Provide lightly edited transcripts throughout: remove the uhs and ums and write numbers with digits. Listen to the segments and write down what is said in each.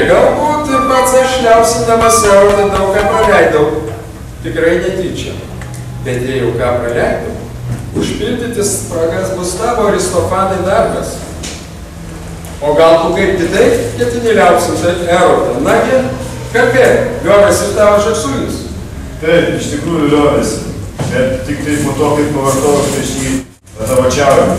Galbūt pats aš liausindamas siaurą daug ką praleidau. Tikrai netyčia. Bet jei jau ką praleidau, užpildyti spragas bus tavo Aristofanai darbas. O gal tu kaip kitaip ketini liausinti Erodą? Nagi, kalbėk, liovėsi ir tavo žaksulis. Taip, iš tikrųjų liovėsi. Bet tik tai po to, kaip pavartojau prieš jį patavačiavimą.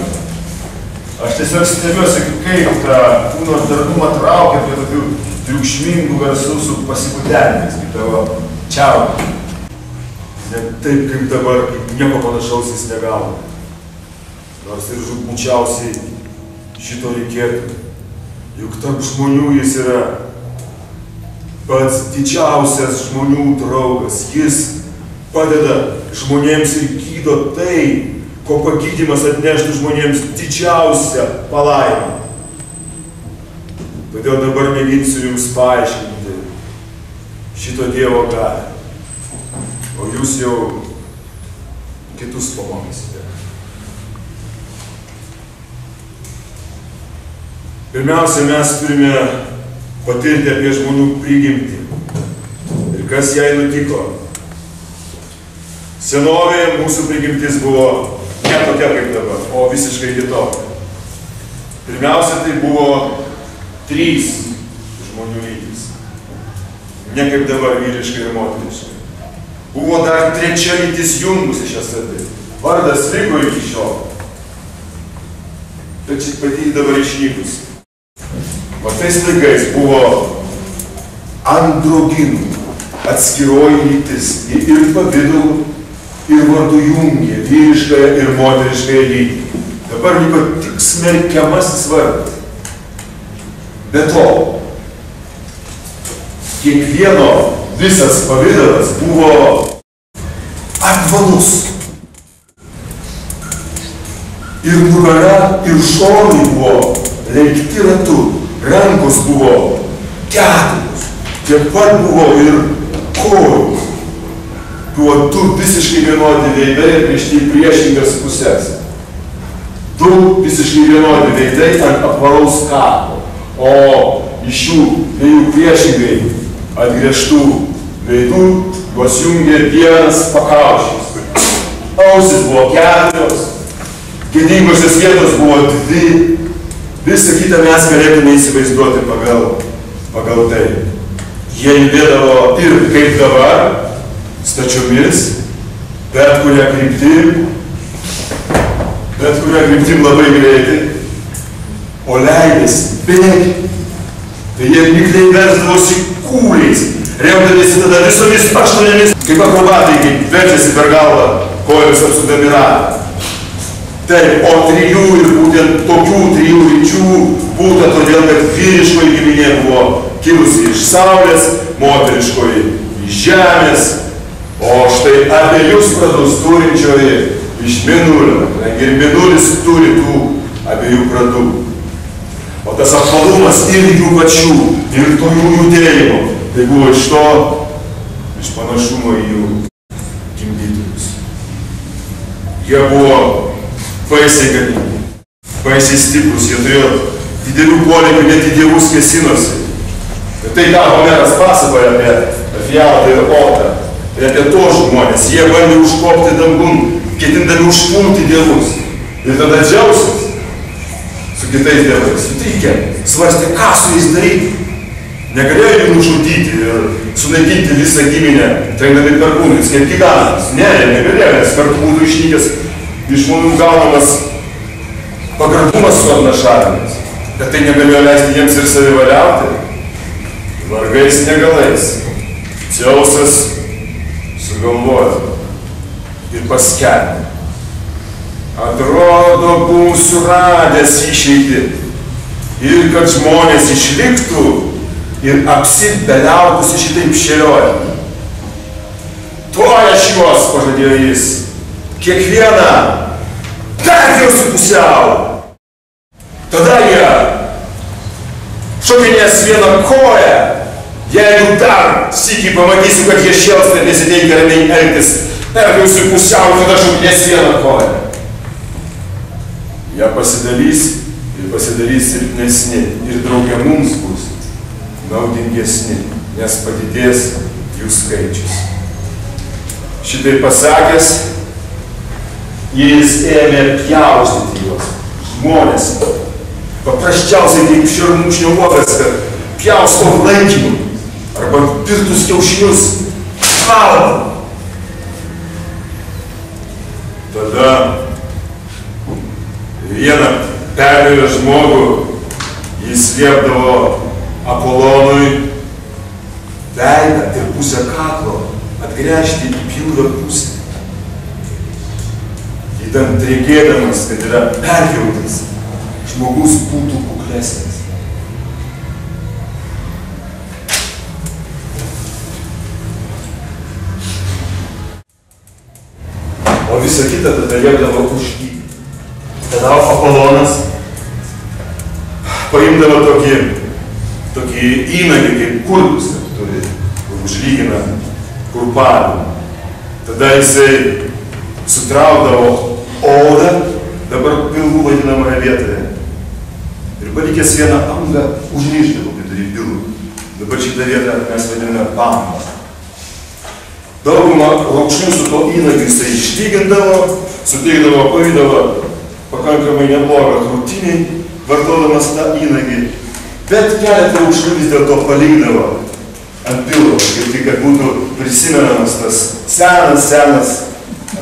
Aš tiesiog stebiuosi, kaip tą kūno darnumą traukia prie tokių triukšmingų garsų su pasikutenimais, kaip tavo čiaudė. Net taip, kaip dabar, kaip nieko panašaus jis negauna. Nors ir žūtmučiausiai šito reikėtų. Juk tarp žmonių jis yra pats didžiausias žmonių draugas. Jis padeda žmonėms ir gydo tai, ko pagydymas atneštų žmonėms didžiausią palaimą. Todėl dabar mėginsiu jums paaiškinti šito Dievo galią. O jūs jau kitus pamokysite. Pirmiausia, mes turime patirti apie žmonių prigimtį. Ir kas jai nutiko. Senovėje mūsų prigimtis buvo ne tokia kaip dabar, o visiškai kitokia. Pirmiausia, tai buvo 3 žmonių lygis. Ne kaip dabar vyriškai ir moteriškai. Buvo dar 3 lytis jungusi šias abi. Vardas liko iki šiol. Bet šit pati dabar išnykusi. O tais laikais buvo androginų atskiroji lytis ir pavidalų, ir vardu jungė vyriškąją ir moteriškąją lytį. Dabar liko tik smerkiamasis vardas. Be to, kiekvieno visas pavidalas buvo apvalus. Ir nugara, ir šonai buvo lenkti ratu. Rankos buvo 4. Tiek pat buvo ir kojų. Buvo 2 visiškai vienodi veidai ir priešti priešingas pusės. 2 visiškai vienodi veidai ant apvalaus kaklo, o iš jų 2 priešingai atgręžtų veidų juos jungė vienas pakaušis. Ausis buvo 4, gėdingosios vietos buvo 2. Visą kitą mes galėtume įsivaizduoti pagal tai. Jie judėdavo ir kaip dabar, stačiomis, bet kuria kryptim labai greitai, o leidėsi bėgi. Tai jie mikliai versdavosi kūliais, remdamiesi tada visomis 8, kaip akrobatai, kaip verčiasi per galvą, kojomis apsudami ratą. Taip, o 3 ir būtent tokių 3 lyčių būta todėl, kad vyriškoji giminė buvo kilusi iš saulės, moteriškoji iš žemės, o štai abiejus pradus turinčioji iš mėnulio. Ir mėnulis turi tų abiejų pradų. O tas apvalumas ir jų pačių, ir to jų judėjimo, tai buvo iš to, iš panašumo į jų gimdytojus. Jie buvo baisiai galingi, baisiai stiprus, jie turėjo didelių polėkių, net į dievus kėsinosi. Ir tai, ką Homeras pasakoja apie Fialtą ir Otą, tai apie tos žmonės, jie bandė užkopti dangun, ketindami užpulti dievus. Ir tada džiausis su kitais dievais. Sutrykė, svarstė, ką su jais daryti. Negalėjo jų nužudyti ir sunaikinti visą giminę, trenkdami perkūnais, kaip gigantus. Ne, jie negalėjo, nes kartu būtų išnykęs iš žmonių gaunamas pagarbumas su atnašavimas. Bet tai negalėjo leisti jiems ir savivaliauti. Vargais negalais. Dzeusas sugalvojo ir paskelbė. Atrodo, būsiu radęs išeitį ir kad žmonės išliktų ir apsibeliautųsi šitaip šėliojami. Tuoj aš juos, pažadėjo jis, kiekvieną perpjausiu pusiau. Tada jie šokinės vieną koją. Jeigu dar sykį pamatysiu, kad jie šėlsta ir nesiteikia ramiai elgtis, perpjausiu pusiau, tada šokinės vieną koją. Jie pasidalys ir pasidarys silpnesni ir drauge mums bus naudingesni, nes padidės jų skaičius. Šitai pasakęs, jis ėmė pjaustyti juos, žmonės, paprasčiausiai kaip šermukšnio uogas, kad pjausto lankymui arba pirtus kiaušinius šalą. Tada vieną pervėlę žmogų jis liepdavo Apolonui veidą ir pusę kaklo atgręžti į pilną pusę. Įdant reikėdamas, kad yra perjautas, žmogus būtų kuklesnis. O visą kitą tada liepdavo užgydyti. Tada Apolonas paimdavo tokį įnagį, kaip kurpus turi, kur užlygina kurpavimą. Tada jisai sutraukdavo odą, dabar pilvų vadinamoje vietoje. Ir palikęs vieną angą užrišdavo vidury pilvų. Dabar šitą vietą mes vadiname pangą. Daugumą raukšnių su to įnagiu jisai išlygindavo, suteikdavo pavidalą pakankamai neblogą krūtinį, vartodamas tą įnagį, bet keletą raukšnių vis dėlto palikdavo ant pilvo, kad būtų prisimenamas tas senas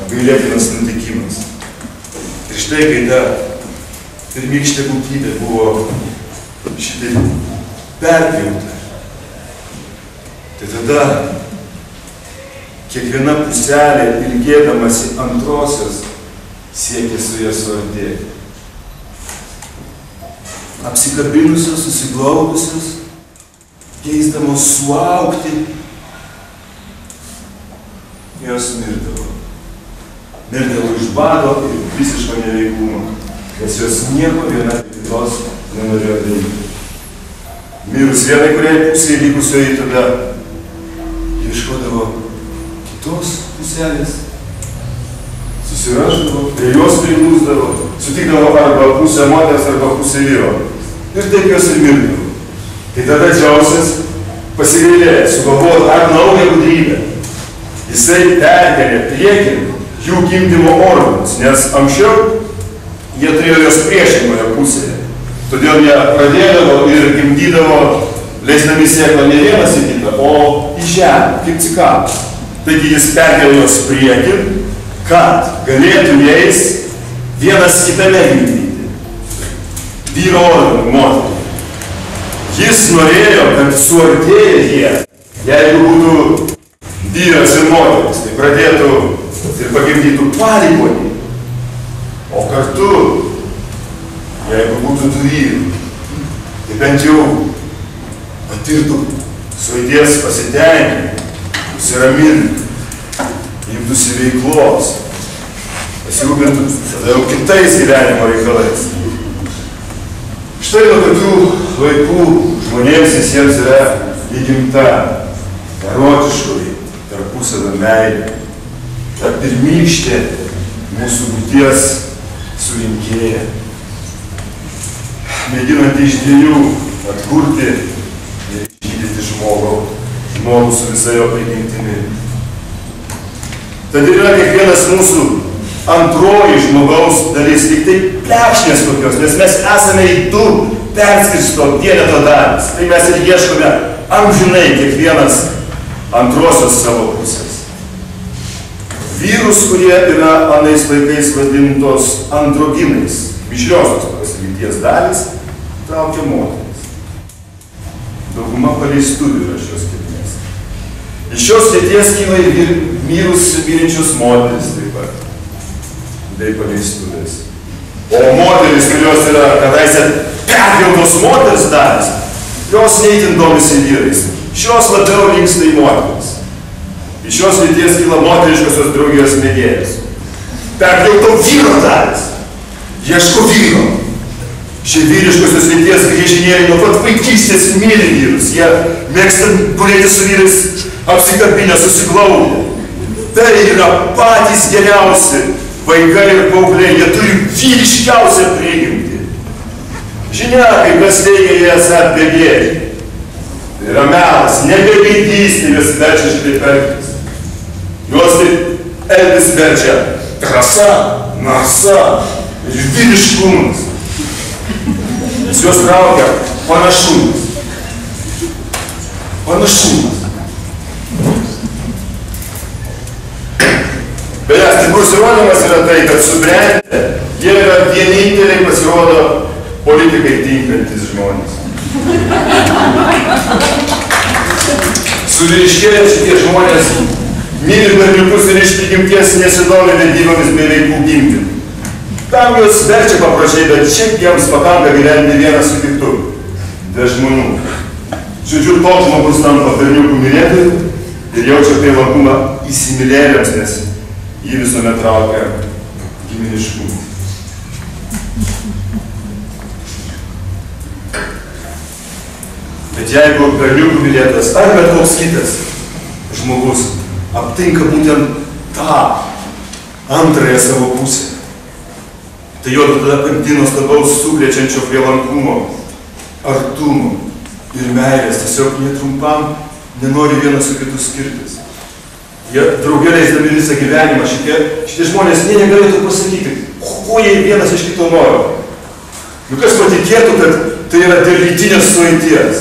apgailėtinas nutikimas. Ir štai, kai ta pirmykštė būtybė buvo šitai perpjauta, tai tada kiekviena puselė, ilgėdamasi antrosios, siekė su ją suartėti. Apsikabinusios, susiglaudusios, keisdamos suaugti, jos mirdavo. Mirdavo iš bado ir visiško neveikumo, nes jos nieko viena kitos nenorėjo daryti. Mirus vienai, kuriai pusėje likusioji tada ieškodavo kitos puselės, susirašdavo, prie jos priglūsdavo, sutikdavo arba pusę moters, arba pusę vyro. Ir taip jos ir mirdavo. Tai tada Dzeusas pasigailėjęs, sugalvojo dar naują gudrybę. Jisai perkėlė priekin jų gimdymo organus, nes anksčiau jie turėjo jos priešingoje pusėje. Todėl jie pradėdavo ir gimdydavo, leisdami sėklą ne vienas į kitą, o į žemę, kaip cikadų. Taigi jis perkėlė jos priekin, kad galėtų jais vienas kitame gimdyti. Vyro organų moterį. Jis norėjo, kad suartėję jie, jeigu būtų vyras ir moteris, tai pradėtų ir pagimdytų palikuonį. O kartu, jeigu būtų du vyrų, tai bent jau patirtų suėdės pasitenkinimą, nusiramintų, imtųsi veiklos, pasirūpintų tada jau kitais gyvenimo reikalais. Štai nuo tokių laikų žmonėms visiems yra įgimta erotiškoji tarpusavio meilė, ta pirmykštė mūsų būties surinkėja, mėginant iš dviejų atkurti ir išgydyti žmogų su visa jo prigimtimi. Tad yra kiekvienas mūsų antroji žmogaus dalis, tik tai plekšnės kokios, nes mes esame į du perskirsto vieneto dalis. Tai mes ir ieškome amžinai kiekvienas antrosios savo pusės. Vyrus, kurie yra anais laikais vadintos androginais, mišriosios tokios lyties dalis, traukia moteris. Dauguma paleistuvių yra šios kilmės. Iš šios lyties kyla ir vyrus mylinčius moteris taip pat. Bei paleistuvės. O moteris, kurios yra kadaise perpjautos moters dalis, jos neįtin domisi vyrais. Šios labiau linksta į moteris. Iš šios lyties kyla moteriškosios draugijos mėgėjas. Perpjauto vyro dalis. Ieško vyro. Šie vyriškosios lyties griežinėliai nuo pat vaikystės myli vyrus. Jie mėgsta būrėti su vyrais apsikabinę, susiglaudę. Tai yra patys geriausi vaikai ir paaugliai, jie turi vyriškiausią prigimtį. Žinia, kaip kas teigia, jie esą begėdžiai. Tai yra melas, nebegaidystė vis verčia šitaip elgtis. Juos taip elgtis verčia drąsa, narsa ir vyriškumas. Nes juos traukia panašumas. Panašumas. Beje, stiprus įrodymas yra tai, kad subrendę jie yra vieninteliai pasirodo politikai tinkantis žmonės. Suvyriškėję šitie žmonės myli berniukus ir iš prigimties nesidomi vedybomis bei vaikų gimdymų. Tam juos verčia paprašiai, bet šiaip jiems pakanka gyventi vienas su kitu. Be žmonių. Žodžiu, toks žmogus tampa berniukų mylėtojų ir jaučia tai lakumą įsimylėliams, nes jį visuomet traukia giminiškumą. Bet jeigu berniukų mylėtas ar bet koks kitas žmogus aptinka būtent tą antrąją savo pusę, tai jo tada pantinos labiaus sukrečiančio prielankumo, artumo ir meilės tiesiog netrumpam nenori vienas su kitu skirtis. Jie drauge leisdami visą gyvenimą, šitie žmonės negalėtų pasakyti, ko jie vienas iš kito nori. Nu kas patikėtų, kad tai yra dėl lytinės sueities.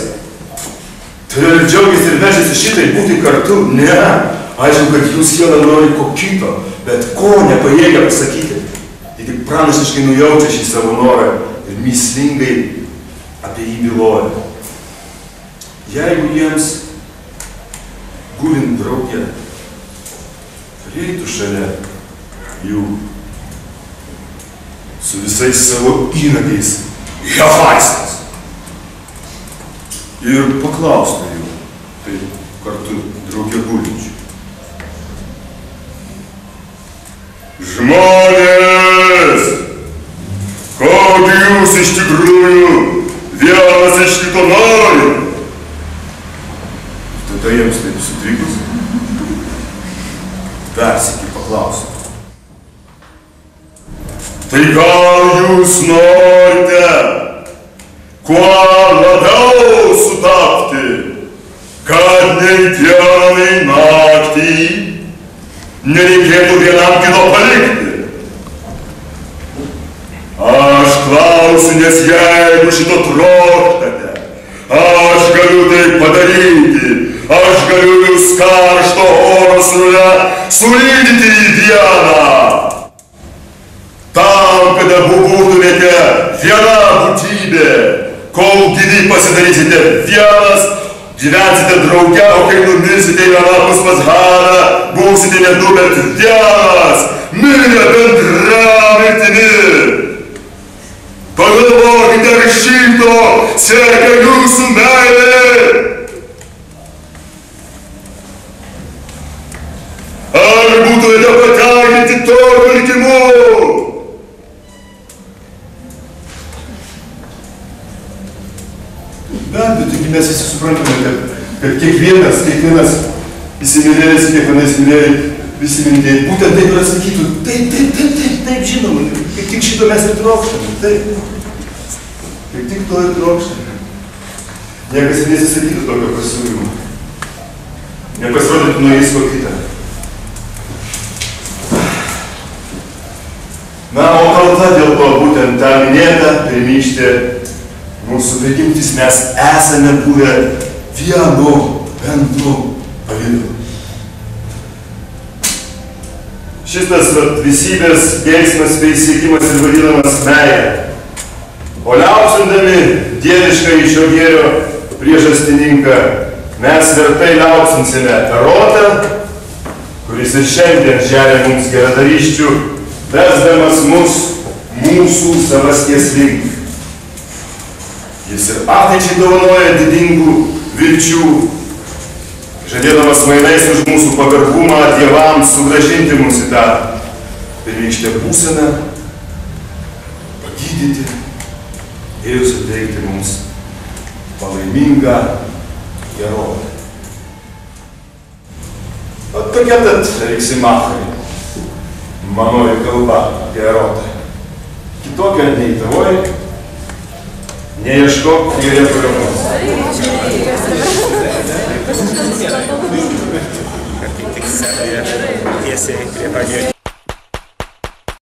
Tai ir džiaugiasi ir vežėsi šitai būti kartu. Ne, aišku, kad jų siela nori ko kito, bet ko nepajėgia pasakyti. Jie tik pranašiškai nujaučia šį savo norą ir mįslingai apie jį byloja. Jeigu jiems gulint drauge, prieitų šalia jų su visais savo įnagiais Hefaistas ir paklaustų jų, tai kartu drauge gulinčių. Žmonės, kogi jūs iš tikrųjų vienas iš kito nori? Tada jiems taip sutrikus, dar sykį paklausė. Tai gal jūs norite kuo labiau sutapti, kad nei dieną, nei naktį nereikėtų vienam kito palikti? Aš klausiu, nes jeigu šito trokštate, aš galiu tai padaryti. Aš galiu jūs karšto oro srove sulydyti į dieną. Tam, kad abu būtumėte viena būtybė, kol gyvi pasidarysite vienas, gyvensite drauge, o kai numirsite į anapus pas Haną, būsite ne du, bet vienas, mirę bendra mirtimi. Pagalvokite, ar šito siekia jūsų meilė. Ar būtumėte patenkinti tokiu likimu? Bet taigi mes visi suprantame, kad kiekvienas įsimylėjęs, kiekviena įsimylėjai, visi mintėjai, būtent taip ir atsakytų, taip, žinoma, kaip tik šito mes ir trokštame, taip, kaip tik to ir trokštame. Niekas nesisakytų tokio pasiūlymo, nepasirodytų nuo jais ko kitą. Na, o kalta dėl to būtent tą minėtą pirmykštė mūsų prigimtis, mes esame buvę vienu bendru pavidalu. Šitas visybės geismas bei siekimas ir vadinamas meilė. O liaupsindami dievišką iš šio gėrio priežastininką, mes vertai liaupsinsime erotą, kuris ir šiandien žeria mums geradarysčių, vesdamas mus mūsų savasties link. Jis ir ateičiai dovanoja didingų vilčių, žadėdamas mainais už mūsų pagarbumą dievams sugrąžinti mus į tą pirmykštę būseną, pagydyti ir suteikti mums palaimingą gerovę. O tokia tad Riksimachai, manoji kalba apie erotą. Kitokia nei tavoji, neieškok joje paramos. Kaip tik scenoje tiesiai prie pradėjo.